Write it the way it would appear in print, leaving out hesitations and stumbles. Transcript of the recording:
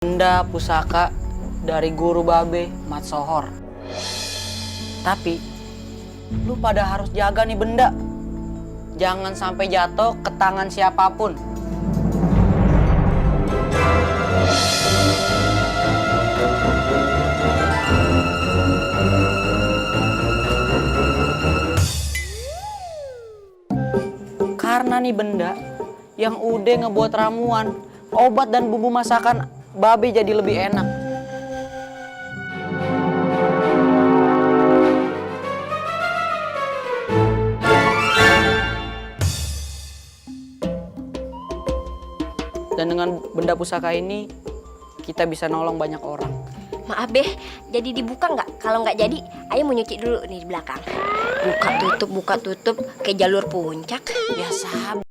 Benda pusaka dari guru Babe Mat Sohor. Tapi lu pada harus jaga nih benda. Jangan sampai jatuh ke tangan siapapun. Karena nih benda yang udah ngebuat ramuan, obat dan bumbu masakan Babe jadi lebih enak. Dan dengan benda pusaka ini, kita bisa nolong banyak orang. Maaf Beh, jadi dibuka nggak? Kalau nggak jadi, ayo mau nyuci dulu nih di belakang. Buka tutup, kayak jalur puncak. Ya sabar.